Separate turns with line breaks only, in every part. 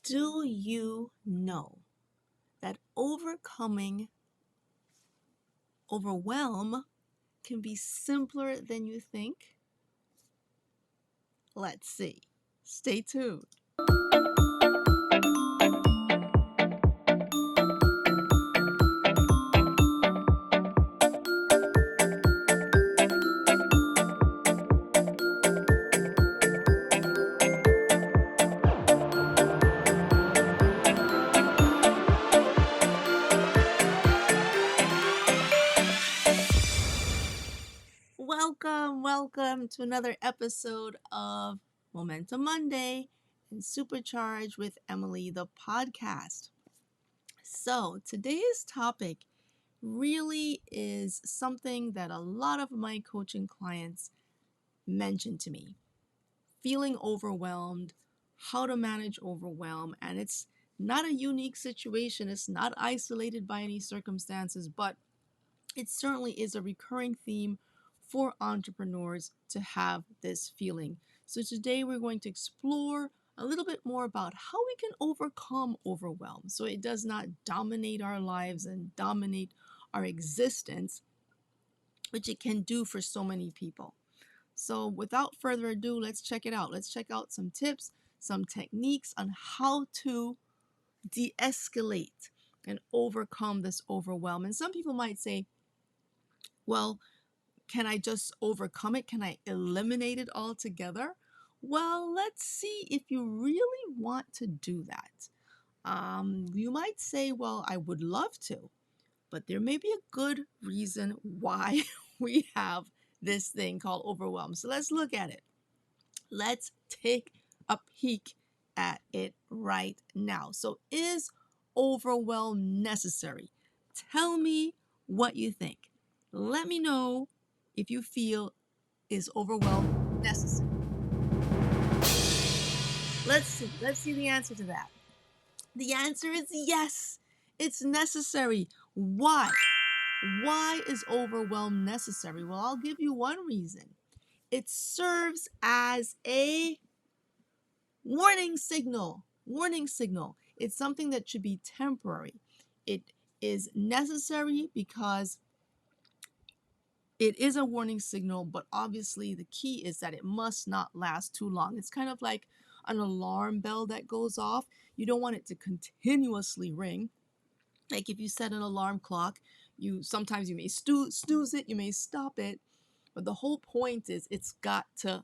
Do you know that overcoming overwhelm can be simpler than you think? Let's see. Stay tuned. Welcome to another episode of Momentum Monday and Supercharge with Emily, the podcast. So, today's topic really is something that a lot of my coaching clients mention to me. Feeling overwhelmed, how to manage overwhelm, and it's not a unique situation. It's not isolated by any circumstances, but it certainly is a recurring theme for entrepreneurs to have this feeling. So today we're going to explore a little bit more about how we can overcome overwhelm so it does not dominate our lives and dominate our existence, which it can do for so many people. So without further ado, let's check it out. Let's check out some tips, some techniques on how to de-escalate and overcome this overwhelm. And some people might say, well, can I just overcome it? Can I eliminate it altogether? Well, let's see if you really want to do that. You might say, well, I would love to, but there may be a good reason why we have this thing called overwhelm. So let's look at it. Let's take a peek at it right now. So is overwhelm necessary? Tell me what you think. Let me know if you feel is overwhelm necessary. Let's see the answer to that. The answer is yes, it's necessary. Why? Why is overwhelm necessary? Well, I'll give you one reason. It serves as a warning signal. Warning signal. It's something that should be temporary. It is necessary because it is a warning signal, but obviously the key is that it must not last too long. It's kind of like an alarm bell that goes off. You don't want it to continuously ring. Like if you set an alarm clock, sometimes you may snooze it, you may stop it, but the whole point is it's got to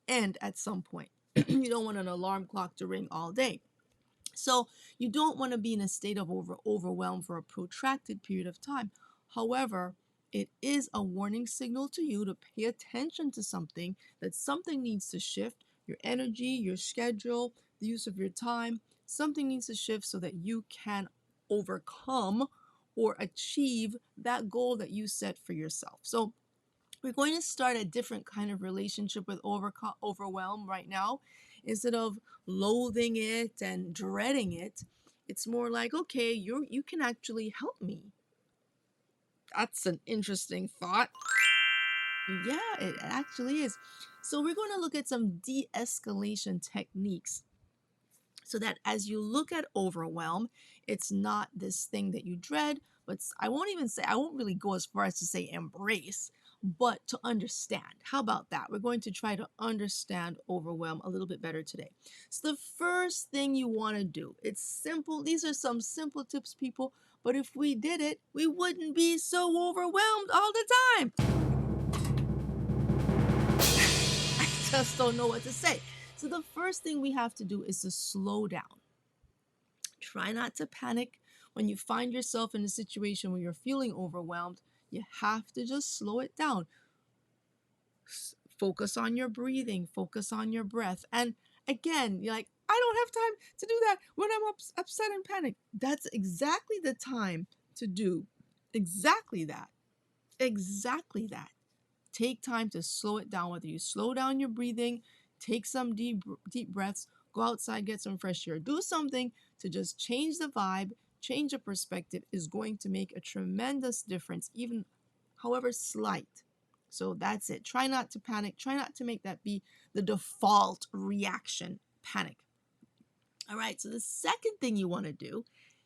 end at some point. You don't want an alarm clock to ring all day. So you don't want to be in a state of overwhelm for a protracted period of time. However, it is a warning signal to you to pay attention to something, that something needs to shift, your energy, your schedule, the use of your time. Something needs to shift so that you can overcome or achieve that goal that you set for yourself. So we're going to start a different kind of relationship with overwhelm right now. Instead of loathing it and dreading it, it's more like, okay, you can actually help me. That's an interesting thought. Yeah, it actually is. So we're going to look at some de-escalation techniques so that as you look at overwhelm, it's not this thing that you dread, but I won't really go as far as to say embrace, but to understand. How about that? We're going to try to understand overwhelm a little bit better today. So the first thing you want to do, it's simple. These are some simple tips, people, but if we did it, we wouldn't be so overwhelmed all the time. I just don't know what to say. So the first thing we have to do is to slow down. Try not to panic when you find yourself in a situation where you're feeling overwhelmed. You have to just slow it down. Focus on your breathing, focus on your breath. And again, you're like, I don't have time to do that when I'm upset and panicked. That's exactly the time to do exactly that. Exactly that. Take time to slow it down, whether you slow down your breathing, take some deep breaths, go outside, get some fresh air, do something to just change the vibe, change the perspective is going to make a tremendous difference, even however slight. So that's it. Try not to panic. Try not to make that be the default reaction, panic. All right, so the second thing you want to do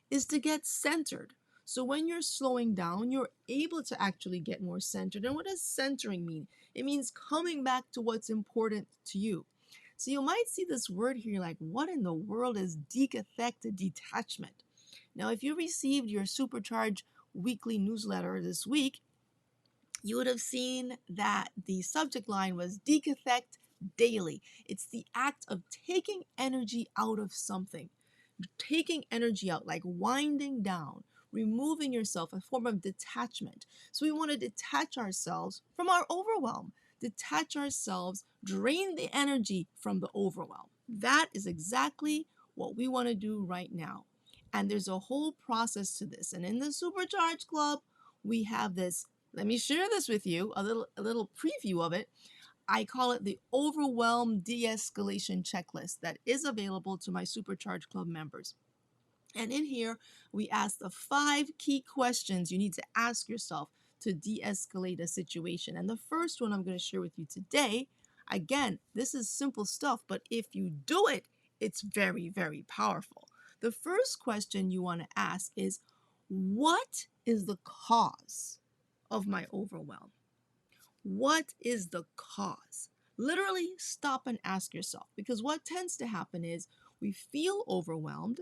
is to get centered. So when you're slowing down, you're able to actually get more centered. And what does centering mean? It means coming back to what's important to you. So you might see this word here like, what in the world is de-affected detachment? Now, if you received your Supercharge weekly newsletter this week, you would have seen that the subject line was de-affect daily. It's the act of taking energy out of something, taking energy out, like winding down, removing yourself, a form of detachment. So we want to detach ourselves from our overwhelm, detach ourselves, drain the energy from the overwhelm. That is exactly what we want to do right now. And there's a whole process to this. And in the Supercharge Club, we have this. Let me share this with you, a little preview of it. I call it the Overwhelm De-Escalation Checklist that is available to my Supercharge Club members. And in here, we ask the 5 key questions you need to ask yourself to de-escalate a situation. And the first one I'm going to share with you today, again, this is simple stuff, but if you do it, it's very, very powerful. The first question you want to ask is, what is the cause of my overwhelm? What is the cause? Literally stop and ask yourself, because what tends to happen is we feel overwhelmed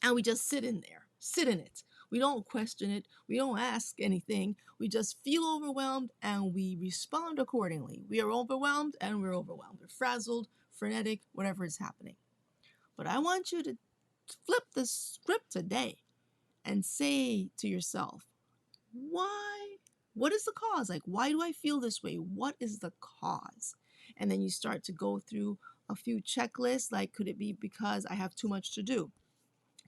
and we just sit in it. We don't question it. We don't ask anything. We just feel overwhelmed and we respond accordingly. We are overwhelmed and we're overwhelmed. We're frazzled, frenetic, whatever is happening. But I want you to flip the script today and say to yourself, why? What is the cause? Like, why do I feel this way? What is the cause? And then you start to go through a few checklists, like, could it be because I have too much to do?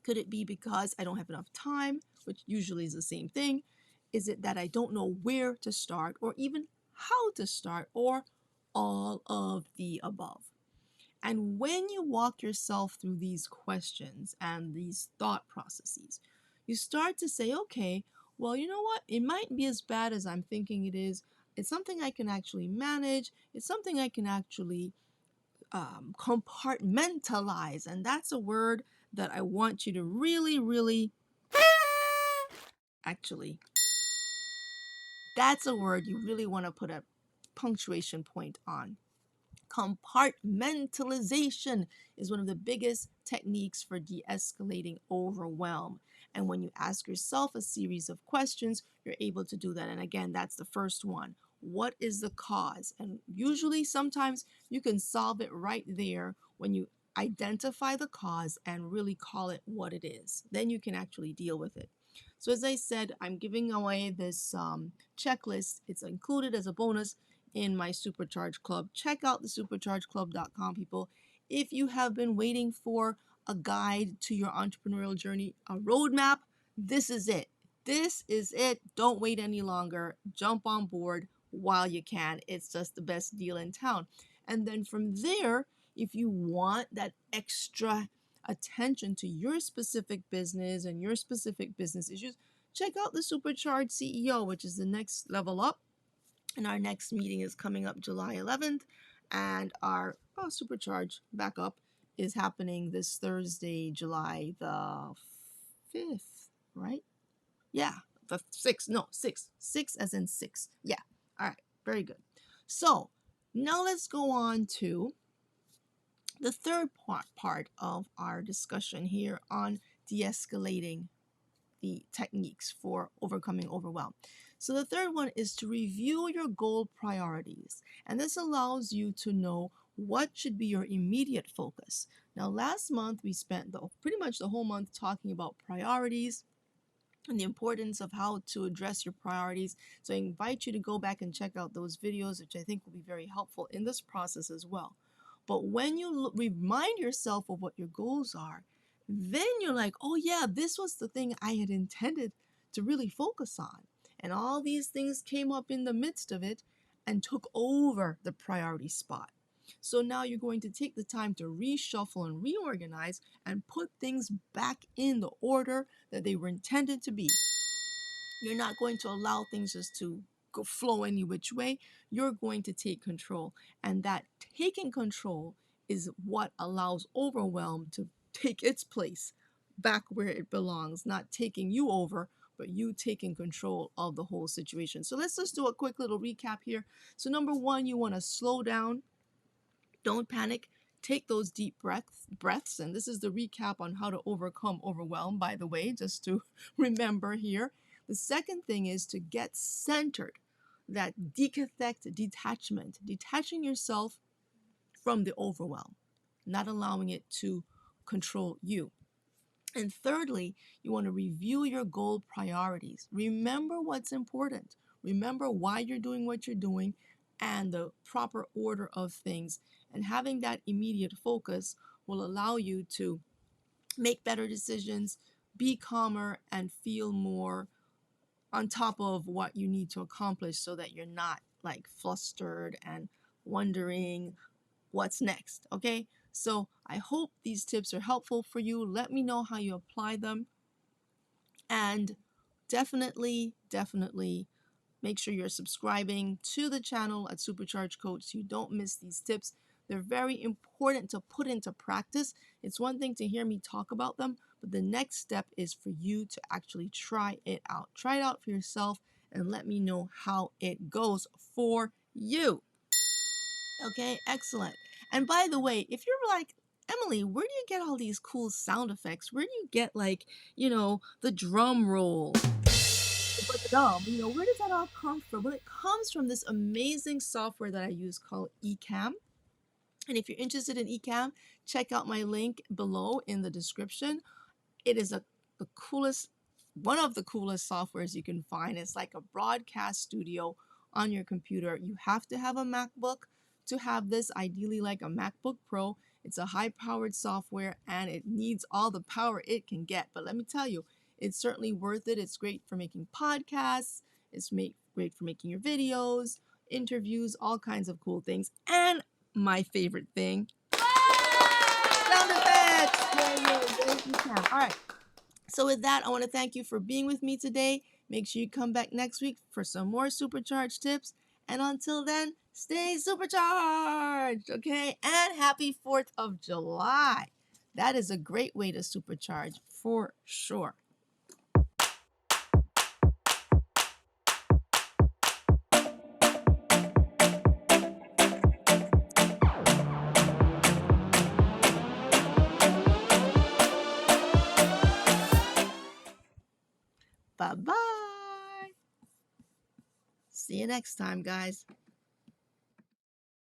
Could it be because I don't have enough time, which usually is the same thing? Is it that I don't know where to start or even how to start, or all of the above? And when you walk yourself through these questions and these thought processes, you start to say, okay, well, you know what? It might be as bad as I'm thinking it is. It's something I can actually manage. It's something I can actually compartmentalize. And that's a word that I want you to really, really, actually, that's a word you really want to put a punctuation point on. Compartmentalization is one of the biggest techniques for de-escalating overwhelm. And when you ask yourself a series of questions, you're able to do that. And again, that's the first one. What is the cause? And usually, sometimes you can solve it right there when you identify the cause and really call it what it is. Then you can actually deal with it. So as I said, I'm giving away this checklist. It's included as a bonus in my Supercharge Club. Check out the superchargeclub.com, people. If you have been waiting for a guide to your entrepreneurial journey, a roadmap, this is it. This is it. Don't wait any longer. Jump on board while you can. It's just the best deal in town. And then from there, if you want that extra attention to your specific business and your specific business issues, check out the Supercharge CEO, which is the next level up. And our next meeting is coming up July 11th. And our Supercharge backup is happening this Thursday, July the 5th, right? Yeah, the 6th. No, 6th. 6 as in 6. Yeah. All right. Very good. So now let's go on to the third part of our discussion here on de-escalating the techniques for overcoming overwhelm. So the third one is to review your goal priorities. And this allows you to know what should be your immediate focus. Now, last month we spent pretty much the whole month talking about priorities and the importance of how to address your priorities. So I invite you to go back and check out those videos, which I think will be very helpful in this process as well. But when you remind yourself of what your goals are, then you're like, oh yeah, this was the thing I had intended to really focus on. And all these things came up in the midst of it and took over the priority spot. So now you're going to take the time to reshuffle and reorganize and put things back in the order that they were intended to be. You're not going to allow things just to flow any which way. You're going to take control. And that taking control is what allows overwhelm to take its place back where it belongs, not taking you over, but you taking control of the whole situation. So let's just do a quick little recap here. So number one, you want to slow down. Don't panic. Take those deep breaths. And this is the recap on how to overcome overwhelm, by the way, just to remember here. The second thing is to get centered, that detachment, detaching yourself from the overwhelm, not allowing it to control you. And thirdly, you want to review your goal priorities. Remember what's important. Remember why you're doing what you're doing and the proper order of things. And having that immediate focus will allow you to make better decisions, be calmer, and feel more on top of what you need to accomplish so that you're not like flustered and wondering what's next. Okay, so I hope these tips are helpful for you. Let me know how you apply them, and definitely make sure you're subscribing to the channel at Supercharge Coach so you don't miss these tips. They're very important to put into practice. It's one thing to hear me talk about them, but the next step is for you to actually try it out. Try it out for yourself and let me know how it goes for you. Okay, excellent. And by the way, if you're like, Emily, where do you get all these cool sound effects? Where do you get like, the drum roll? Where does that all come from? Well, it comes from this amazing software that I use called Ecamm. And if you're interested in Ecamm, check out my link below in the description. It is one of the coolest softwares you can find. It's like a broadcast studio on your computer. You have to have a MacBook to have this, ideally like a MacBook Pro. It's a high-powered software and it needs all the power it can get. But let me tell you, it's certainly worth it. It's great for making podcasts. It's great for making your videos, interviews, all kinds of cool things. And my favorite thing, sound effects. Yeah. All right. So with that, I want to thank you for being with me today. Make sure you come back next week for some more Supercharge tips. And until then, stay supercharged, okay? And happy 4th of July. That is a great way to supercharge for sure. Bye-bye. See you next time, guys.